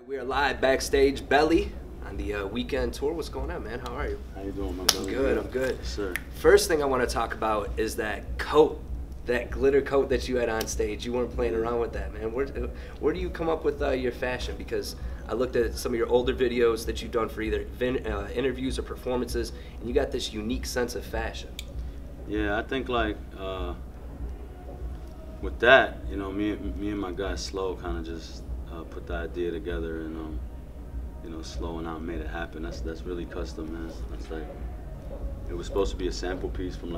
We are live backstage, Belly, on the Weeknd tour. What's going on, man? How are you? How you doing, my brother? Good, I'm good. Yes, sir. First thing I want to talk about is that coat, that glitter coat that you had on stage. You weren't playing around with that, man. Where do you come up with your fashion? Because I looked at some of your older videos that you've done for either interviews or performances, and you got this unique sense of fashion. Yeah, I think like with that, you know, me and my guy Slow kind of just put the idea together, and you know, Slow and I made it happen. That's really custom, man. That's like, it was supposed to be a sample piece from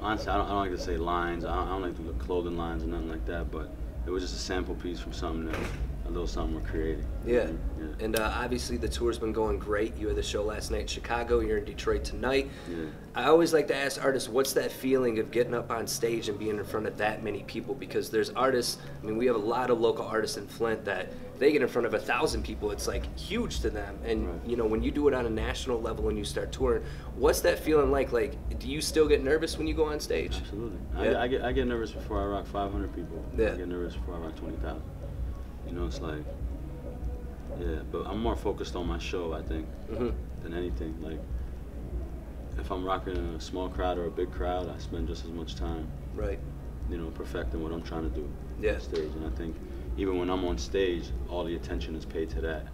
honestly, I don't like to say lines. I don't like to do clothing lines or nothing like that, but it was just a sample piece from something that a little something we're creating. Yeah. Yeah. And obviously the tour's been going great. You had the show last night in Chicago. You're in Detroit tonight. Yeah. I always like to ask artists, what's that feeling of getting up on stage and being in front of that many people? Because there's artists, I mean, we have a lot of local artists in Flint that they get in front of 1,000 people, it's like huge to them. And right. you know, when you do it on a national level and you start touring, what's that feeling like? Like, do you still get nervous when you go on stage? Absolutely. Yeah. I get nervous before I rock 500 people. Yeah. I get nervous before I rock 20,000. You know, it's like, yeah, but I'm more focused on my show, I think, than anything. Like, if I'm rocking a small crowd or a big crowd, I spend just as much time, Right. you know, perfecting what I'm trying to do Yeah. on stage. And I think even when I'm on stage, all the attention is paid to that.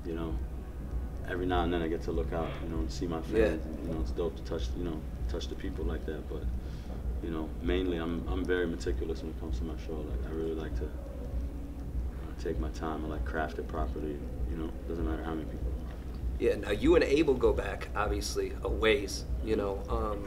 You know, every now and then I get to look out, you know, and see my fans. Yeah. And, you know, it's dope to touch the people like that. But you know, mainly I'm very meticulous when it comes to my show. Like, I really like to take my time. I like craft it properly. You know, doesn't matter how many people. Yeah, now you and Abel go back, obviously, a ways, you know.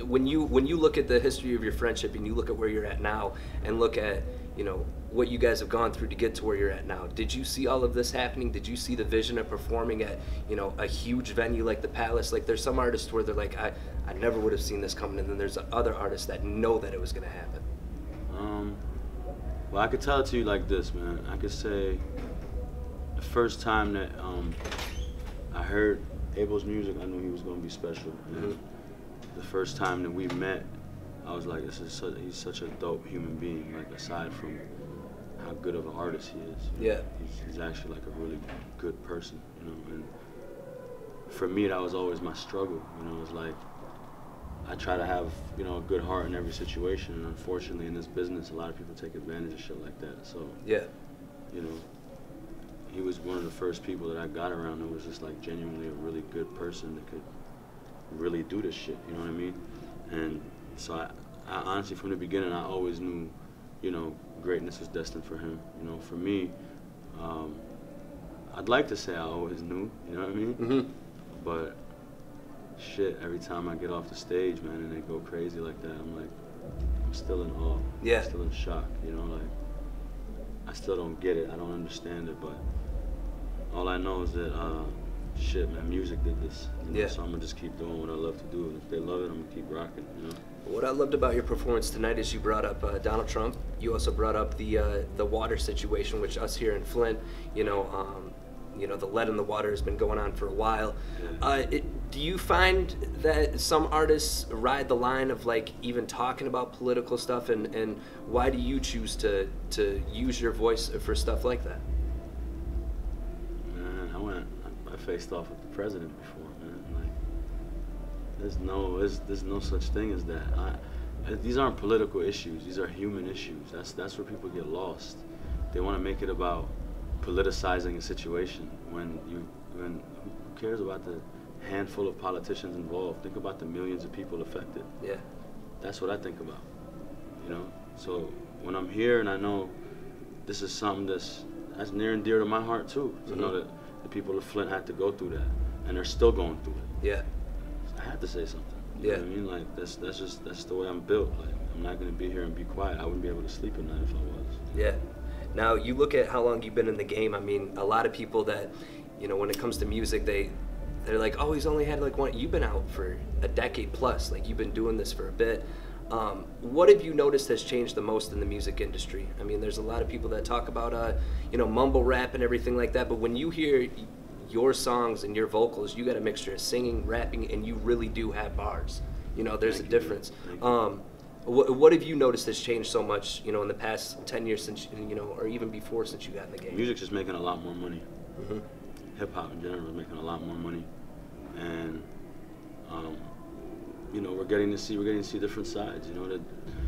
When you look at the history of your friendship and you look at where you're at now and look at, you know, what you guys have gone through to get to where you're at now, did you see all of this happening? Did you see the vision of performing at, you know, a huge venue like the Palace? Like, there's some artists where they're like, I never would have seen this coming, and then there's other artists that know that it was going to happen. Well, I could tell it to you like this, man. I could say the first time that I heard Abel's music, I knew he was going to be special. And the first time that we met, I was like, he's such a dope human being. Like, aside from how good of an artist he is, Yeah. he's actually like a really good person, you know. And for me, that was always my struggle. You know, it was like, I try to have, you know, a good heart in every situation, and unfortunately in this business a lot of people take advantage of shit like that. So Yeah. you know, he was one of the first people that I got around that was just like genuinely a really good person that could really do this shit, you know what I mean? And so I honestly, from the beginning, I always knew, you know, greatness was destined for him. You know, for me, I'd like to say I always knew, you know what I mean? But shit, every time I get off the stage, man, and they go crazy like that, I'm like, I'm still in awe. Yeah. I'm still in shock, you know, like, I still don't get it, I don't understand it, but all I know is that, shit, man, music did this, you know, Yeah. so I'm gonna just keep doing what I love to do, and if they love it, I'm gonna keep rocking, you know? What I loved about your performance tonight is you brought up Donald Trump. You also brought up the water situation, which us here in Flint, you know, the lead in the water has been going on for a while. Yeah. Do you find that some artists ride the line of like even talking about political stuff, and why do you choose to use your voice for stuff like that? Man, I faced off with the president before, man. Like, there's no such thing as that. These aren't political issues. These are human issues. That's where people get lost. They want to make it about politicizing a situation when who cares about the handful of politicians involved? Think about the millions of people affected. Yeah. That's what I think about, you know? So when I'm here and I know this is something that's near and dear to my heart too, to know that the people of Flint had to go through that, and they're still going through it. Yeah. I had to say something. You Yeah. know what I mean? Like, that's the way I'm built. Like, I'm not gonna be here and be quiet. I wouldn't be able to sleep at night if I was. Yeah. Now, you look at how long you've been in the game. I mean, a lot of people that, you know, when it comes to music, they're like, oh, he's only had like one. You've been out for a decade plus. Like, you've been doing this for a bit. What have you noticed has changed the most in the music industry? I mean, there's a lot of people that talk about, you know, mumble rap and everything like that. But when you hear your songs and your vocals, you got a mixture of singing, rapping, and you really do have bars. You know, there's a difference. What have you noticed has changed so much, in the past 10 years since, or even before since you got in the game? Music's just making a lot more money. Hip hop in general is making a lot more money, and we're getting to see different sides. That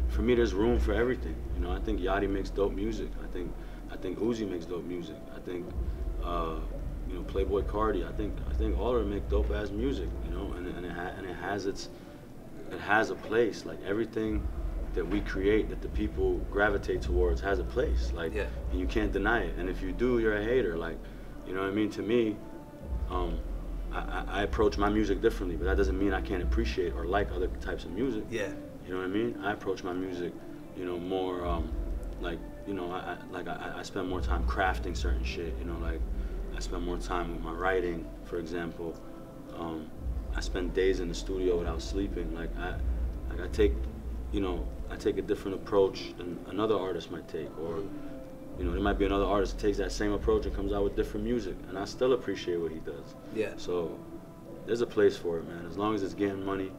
for me, there's room for everything. I think Yachty makes dope music. I think Uzi makes dope music. I think Playboy Cardi. I think all of them make dope ass music. And it has a place. Like everything that we create, that the people gravitate towards, has a place. Like, and you can't deny it. And if you do, you're a hater. Like, you know what I mean? To me, I approach my music differently, but that doesn't mean I can't appreciate or like other types of music. Yeah. You know what I mean? I approach my music, more I spend more time crafting certain shit. Like I spend more time with my writing, for example. I spend days in the studio without sleeping. I take a different approach than another artist might take, or there might be another artist that takes that same approach and comes out with different music, and I still appreciate what he does. Yeah. So there's a place for it, man. As long as it's getting money,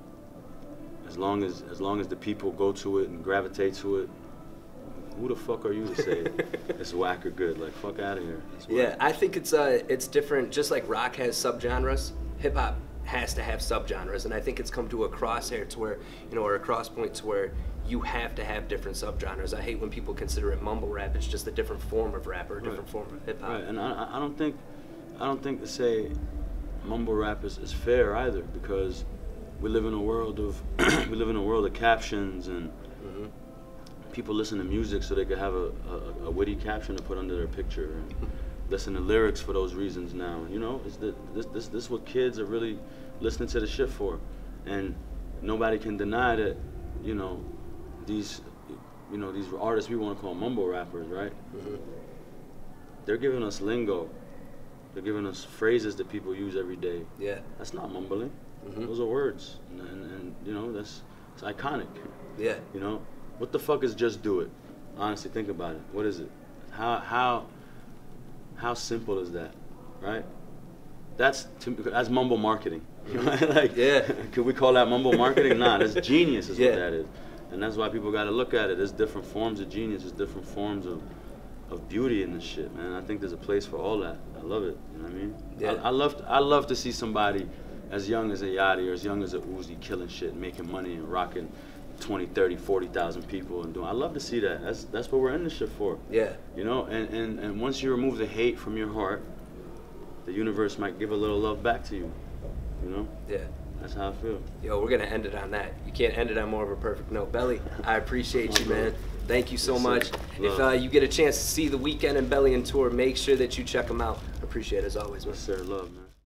as long as the people go to it and gravitate to it, who the fuck are you to say it's whack or good? Like, fuck out of here. Yeah, I think it's different. Just like rock has subgenres, hip hop has to have subgenres, and I think it's come to a crosshair to where, or a cross point to where you have to have different subgenres. I hate when people consider it mumble rap. It's just a different form of rap or a different form of hip hop. Right, and I don't think to say mumble rap is fair either, because we live in a world of captions, and people listen to music so they could have a witty caption to put under their picture, and listen to lyrics for those reasons now. This is what kids are really listening to the shit for, and nobody can deny that. These artists we want to call mumble rappers, right? They're giving us lingo. They're giving us phrases that people use every day. Yeah. That's not mumbling. Those are words, and it's iconic. Yeah. What the fuck is just do it? Honestly, think about it. What is it? How simple is that, right? That's mumble marketing. Could we call that mumble marketing? Nah, that's genius is what that is. And that's why people gotta look at it. There's different forms of genius, there's different forms of beauty in this shit, man. I think there's a place for all that. I love it, you know what I mean? Yeah. I love to see somebody as young as a Yachty or as young as a Uzi killing shit and making money and rocking 20, 30, 40,000 people and doing. I love to see that. That's what we're in this shit for. Yeah. And once you remove the hate from your heart, the universe might give a little love back to you. Yeah. That's how I feel. Yo, we're gonna end it on that. You can't end it on more of a perfect note. Belly, I appreciate you, man. Thank you so much. If you get a chance to see the Weeknd and Belly on tour, make sure that you check them out. I appreciate it as always, man. Yes, sir. Love, man.